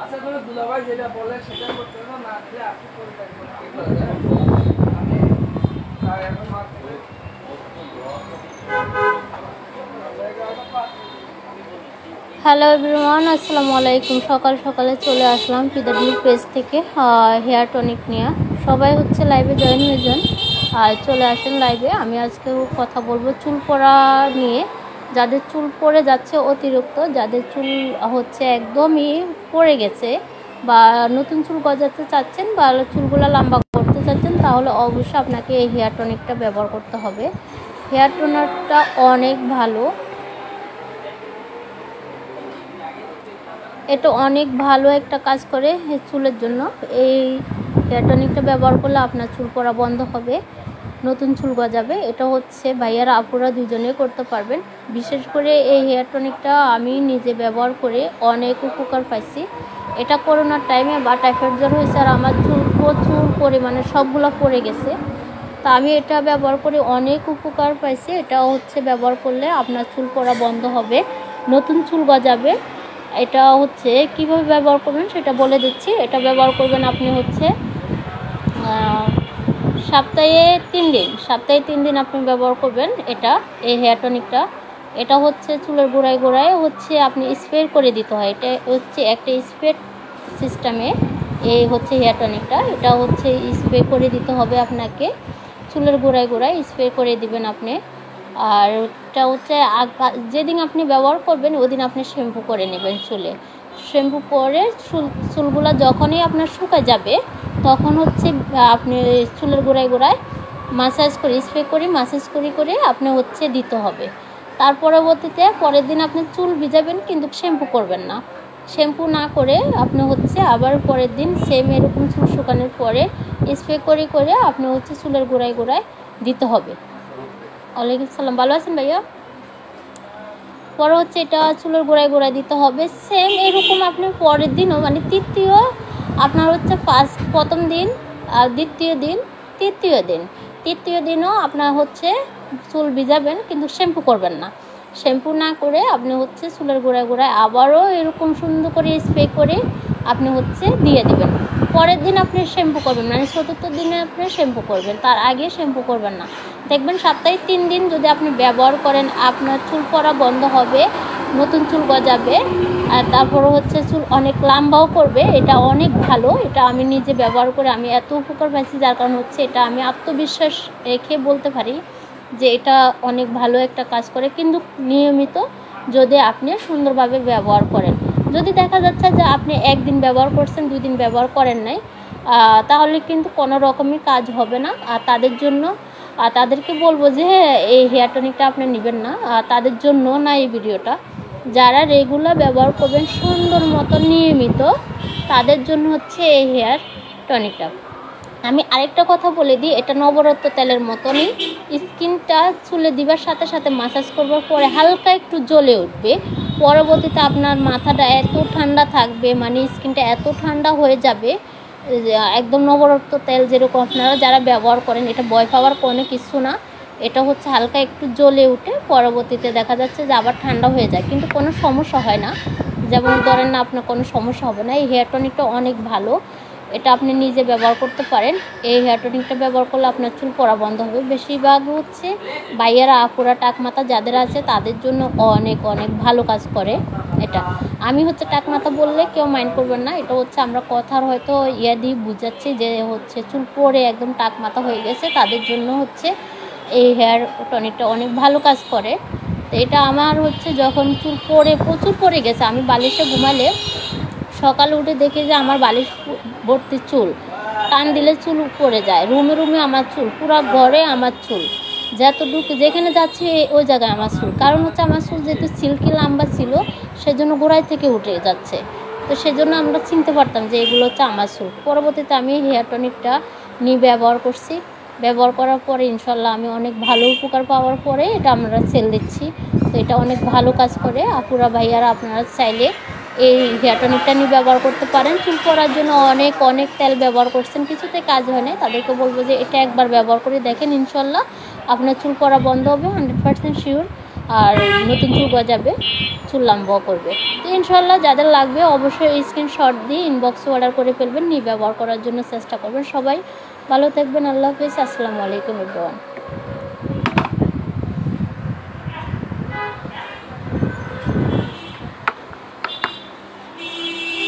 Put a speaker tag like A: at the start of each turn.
A: আচ্ছা করে দুলাভাই যেটা বলে সেটা করতে হবে না দিলে আপনি করে থাকবেন আমি এখন মার্কেটে
B: হ্যালো এভরিওয়ান, আসসালামু আলাইকুম। সকাল সকালে চলে আসলাম পিডব্লিউ পেজ থেকে হেয়ার টনিক নিয়ে। সবাই হচ্ছে লাইভে জয়েন হয়ে যান আর চলে আসেন লাইভে। আমি আজকে কথা বলবো চুল পড়া নিয়ে। যাদের চুল পড়ে যাচ্ছে অতিরিক্ত, যাদের চুল হচ্ছে একদমই পড়ে গেছে বা নতুন চুল গজাতে চাচ্ছেন বা চুলগুলো লম্বা করতে চাচ্ছেন, তাহলে অবশ্যই আপনাকে এই হেয়ার টনিকটা ব্যবহার করতে হবে। হেয়ার টনারটা অনেক ভালো, এটা অনেক ভালো একটা কাজ করে চুলের জন্য। এই হেয়ার টনিকটা ব্যবহার করলে আপনার চুল পড়া বন্ধ হবে, নতুন চুল গজাবে। এটা হচ্ছে ভাইয়ারা আপুরা দুজনেই করতে পারবেন। বিশেষ করে এই হেয়ার টনিকটা আমি নিজে ব্যবহার করে অনেক উপকার পাইছি। এটা করোনার টাইমে বা টাইফয়েড জ্বর হয়েছে আর আমার চুল প্রচুর পরিমাণে সবগুলো পড়ে গেছে, তা আমি এটা ব্যবহার করে অনেক উপকার পাইছি। এটা হচ্ছে ব্যবহার করলে আপনার চুল পড়া বন্ধ হবে, নতুন চুল গজাবে। এটা হচ্ছে কিভাবে ব্যবহার করবেন সেটা বলে দিচ্ছি। এটা ব্যবহার করবেন আপনি হচ্ছে সপ্তাহে 3 দিন আপনি ব্যবহার করবেন এই হেয়ার টনিকটা। এটা হচ্ছে চুলের গোড়ায় গোড়ায় হচ্ছে আপনি স্প্রে করে দিতে হয়। এটা হচ্ছে একটা স্প্রে সিস্টেমে এই হচ্ছে হেয়ার টনিকটা। এটা হচ্ছে স্প্রে করে দিতে হবে আপনাকে, চুলের গোড়ায় গোড়ায় স্প্রে করে দিবেন আপনি। আর এটা হচ্ছে যেদিন আপনি ব্যবহার করবেন ওদিন আপনি শ্যাম্পু করে নেবেন চুলে। শ্যাম্পু করে চুলগুলো যখনই আপনার শুকায় যাবে তখন হচ্ছে আপনি চুলের গোড়ায় গোড়ায় মাসাজ করে স্প্রে করে মাসাজ করে আপনি হচ্ছে দিতে হবে। তার পরবর্তীতে পরের দিন আপনি চুল ভিজাবেন, কিন্তু শ্যাম্পু করবেন না। শ্যাম্পু না করে আপনি হচ্ছে আবার পরের দিন সেম এরকম চুল শুকানোর পরে স্প্রে করে আপনি হচ্ছে চুলের গোড়ায় গোড়ায় দিতে হবে। ওয়ালাইকুম সালাম, ভালো আছেন ভাইয়া? পরে হচ্ছে এটা চুলের গোড়ায় গোড়ায় দিতে হবে সেম এরকম। আপনি পরের দিনও মানে আপনার হচ্ছে প্রথম দিন আর তৃতীয় দিনও আপনার হচ্ছে চুল ভিজাবেন, কিন্তু শ্যাম্পু করবেন না। শ্যাম্পু না করে আপনি হচ্ছে চুলের গোড়ায় গোড়ায় আবারও এরকম সুন্দর করে স্প্রে করে আপনি হচ্ছে দিয়ে দিবেন। পরের দিন আপনি শ্যাম্পু করবেন, মানে চতুর্থ দিনে আপনি শ্যাম্পু করবেন, তার আগে শ্যাম্পু করবেন না। দেখবেন সপ্তাহে 3 দিন যদি আপনি ব্যবহার করেন আপনার চুল পড়া বন্ধ হবে, নতুন চুল গজাবে। আর তারপরে হচ্ছে চুল অনেক লম্বাও করবে। এটা অনেক ভালো, এটা আমি নিজে ব্যবহার করে আমি এত উপকার পাইছি, যার কারণ হচ্ছে এটা আমি আত্মবিশ্বাস রেখে বলতে পারি যে এটা অনেক ভালো একটা কাজ করে। কিন্তু নিয়মিত যদি আপনি সুন্দরভাবে ব্যবহার করেন, যদি দেখা যাচ্ছে যে আপনি একদিন ব্যবহার করছেন 2 দিন ব্যবহার করেন নাই, তাহলে কিন্তু কোনো রকমই কাজ হবে না। আর তাদেরকে বলবো যে এই হেয়ার টনিকটা আপনি নেবেন না, তাদের জন্য না এই ভিডিওটা। যারা রেগুলার ব্যবহার করবেন সুন্দর মতো নিয়মিত, তাদের জন্য হচ্ছে এই হেয়ার টনিকটা। আমি আরেকটা কথা বলে দিই, এটা নবরত্ন তেলের মতনই। স্কিনটা চুলে দিবার সাথে সাথে মাসাজ করবার পরে হালকা একটু জ্বলে উঠবে, পরবর্তীতে আপনার মাথাটা এত ঠান্ডা থাকবে, মানে স্কিনটা এত ঠান্ডা হয়ে যাবে একদম নবরত্ন তেল যেরকম আপনারা যারা ব্যবহার করেন, এটা ভয় পাওয়ার কোনো কিছু না। এটা হচ্ছে হালকা একটু জ্বলে উঠে পরবর্তীতে দেখা যাচ্ছে যে আবার ঠান্ডা হয়ে যায়, কিন্তু কোনো সমস্যা হয় না। যেমন ধরেন না, আপনার কোনো সমস্যা হবে না। এই হেয়ার টনিকটা অনেক ভালো, এটা আপনি নিজে ব্যবহার করতে পারেন। এই হেয়ার টনিকটা ব্যবহার করলে আপনার চুল পড়া বন্ধ হবে। বেশিরভাগ হচ্ছে ভাইয়ারা আপুরা টাকমাথা যাদের আছে তাদের জন্য অনেক ভালো কাজ করে এটা। আমি হচ্ছে টাকমাথা বললে কেউ মাইন্ড করবেন না, এটা হচ্ছে আমরা কথার হয়তো দিয়ে বুঝাচ্ছি যে হচ্ছে চুল পড়ে একদম টাকমাথা হয়ে গেছে, তাদের জন্য হচ্ছে এই হেয়ার টনিকটা অনেক ভালো কাজ করে। তো এটা আমার হচ্ছে যখন চুল পড়ে প্রচুর পড়ে গেছে, আমি বালিশে ঘুমালে সকালে উঠে দেখি যে আমার বালিশ ভর্তি চুল, টান দিলে চুল পড়ে যায়, রুমে রুমে আমার চুল, পুরো ঘরে আমার চুল, যতটুকু যেখানে যাচ্ছে ওই জায়গায় আমার চুল। কারণ হচ্ছে আমার চুল যেহেতু সিল্কি লম্বা ছিল সেজন্য গোড়ায় থেকে উঠে যাচ্ছে, তো সেজন্য আমরা চিনতে পারতাম যে এগুলো হচ্ছে আমার চুল। পরবর্তীতে আমি হেয়ার টনিকটা নিয়ে ব্যবহার করছি, ব্যবহার করার পরে ইনশাল্লাহ আমি অনেক ভালো উপকার পাওয়ার পরে এটা আমরা সেল দিচ্ছি। তো এটা অনেক ভালো কাজ করে, আপুরা ভাইয়ারা আপনারা চাইলে এই হেয়ার টনিকটা নিয়ে ব্যবহার করতে পারেন। চুল পড়ার জন্য অনেক অনেক তেল ব্যবহার করছেন, কিছুতে কাজ হয় না, তাদেরকে বলবো যে এটা একবার ব্যবহার করে দেখেন, ইনশাল্লাহ আপনার চুল পড়া বন্ধ হবে 100% শিওর, আর নতুন চুল গজাবে, চুল লম্বাও করবে। তো ইনশাল্লাহ যাদের লাগবে অবশ্যই স্ক্রিনশট দিয়ে ইনবক্সে অর্ডার করে ফেলবেন, নিয়ে ব্যবহার করার জন্য চেষ্টা করবেন। সবাই ভালো থাকবেন, আল্লাহ হাফিজ, আসসালামু আলাইকুম এভরিওয়ান।